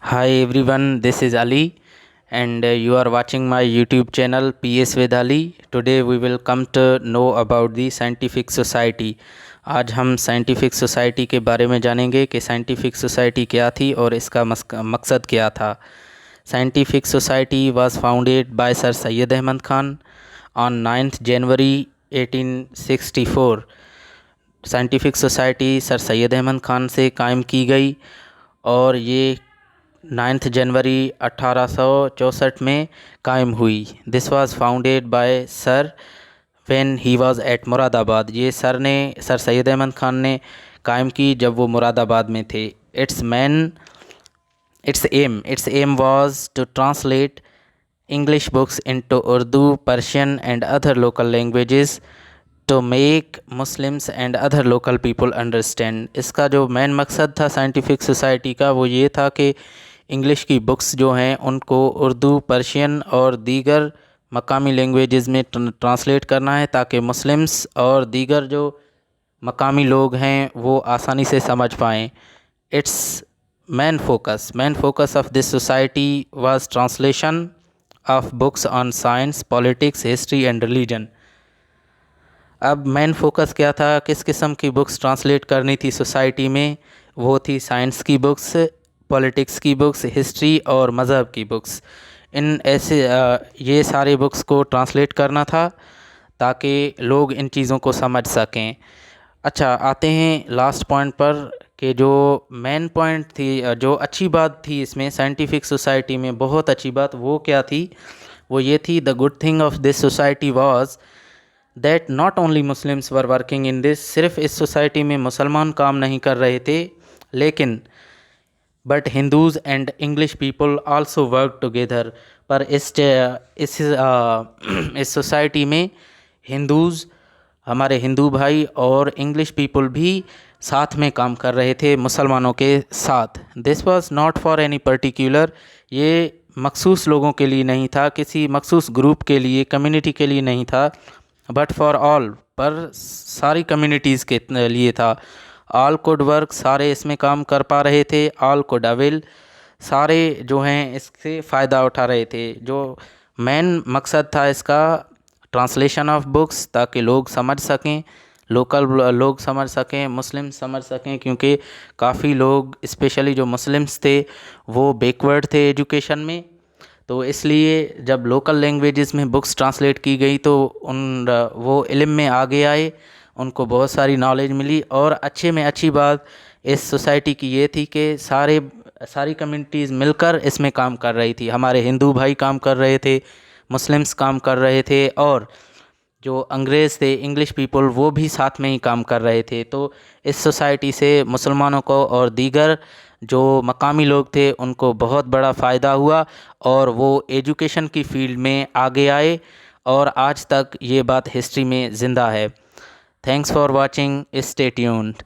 Hi everyone, this is Ali and you are watching my YouTube channel PS with Ali. Today we will come to know about the scientific society. आज हम scientific society के बारे में जानेंगे कि scientific society क्या थी और इसका मकसद क्या था. Scientific society was founded by Sir Syed Ahmad Khan on 9th January 1864. Scientific society sir Syed Ahmad Khan से कायम की गई और ये 9 जनवरी 1864 में कायम हुई. This was founded by sir when he was at Moradabad. ये सर सैयद अहमद खान ने कायम की जब वो मुरादाबाद में थे. its aim was to translate English books into Urdu, Persian and other local languages to make Muslims and other local people understand. इसका जो मेन मकसद था साइंटिफिक सोसाइटी का वो ये था कि इंग्लिश की बुक्स जो हैं उनको उर्दू, पर्शियन और दीगर मकामी लैंग्वेजेस में ट्रांसलेट करना है ताकि मुस्लिम्स और दीगर जो मकामी लोग हैं वो आसानी से समझ पाएँ. It's main focus of this society was translation of books on science, politics, history and religion. अब मेन फोकस क्या था, किस किस्म की बुक्स ट्रांसलेट करनी थी सोसाइटी में. वो थी साइंस की बुक्स, पॉलिटिक्स की बुक्स, हिस्ट्री और मज़हब की बुक्स. ये सारे बुक्स को ट्रांसलेट करना था ताकि लोग इन चीज़ों को समझ सकें. अच्छा, आते हैं लास्ट पॉइंट पर कि जो मेन पॉइंट थी, जो अच्छी बात थी इसमें साइंटिफिक सोसाइटी में, बहुत अच्छी बात वो क्या थी, वो ये थी the good thing of this society was that not only Muslims were working in this. सिर्फ इस सोसाइटी में मुसलमान काम नहीं कर रहे थे लेकिन but Hindus and English people also work together. पर इस सोसाइटी में हिंदूज़, हमारे हिंदू भाई और इंग्लिश पीपल भी साथ में काम कर रहे थे मुसलमानों के साथ. This was not for any particular. ये मखसूस लोगों के लिए नहीं था, किसी मखसूस ग्रुप के लिए, कम्युनिटी के लिए नहीं था, बट फॉर ऑल, पर सारी कम्युनिटीज़ के लिए था. ऑल कुड वर्क, सारे इसमें काम कर पा रहे थे. ऑल कुड अवेल, सारे जो हैं इससे फ़ायदा उठा रहे थे. जो मेन मकसद था इसका ट्रांसलेशन ऑफ बुक्स, ताकि लोग समझ सकें, लोकल लोग समझ सकें, मुस्लिम समझ सकें, क्योंकि काफ़ी लोग स्पेशली जो मुस्लिम्स थे वो बैकवर्ड थे एजुकेशन में. तो इसलिए जब लोकल लैंग्वेजेस में बुक्स ट्रांसलेट की गई तो वो इल्म में आगे आए, उनको बहुत सारी नॉलेज मिली. और अच्छे में अच्छी बात इस सोसाइटी की ये थी कि सारी कम्युनिटीज़ मिलकर इसमें काम कर रही थी. हमारे हिंदू भाई काम कर रहे थे, मुस्लिम्स काम कर रहे थे और जो अंग्रेज़ थे, इंग्लिश पीपल, वो भी साथ में ही काम कर रहे थे. तो इस सोसाइटी से मुसलमानों को और दीगर जो मकामी लोग थे उनको बहुत बड़ा फ़ायदा हुआ और वो एजुकेशन की फ़ील्ड में आगे आए और आज तक ये बात हिस्ट्री में ज़िंदा है. Thanks for watching, stay tuned.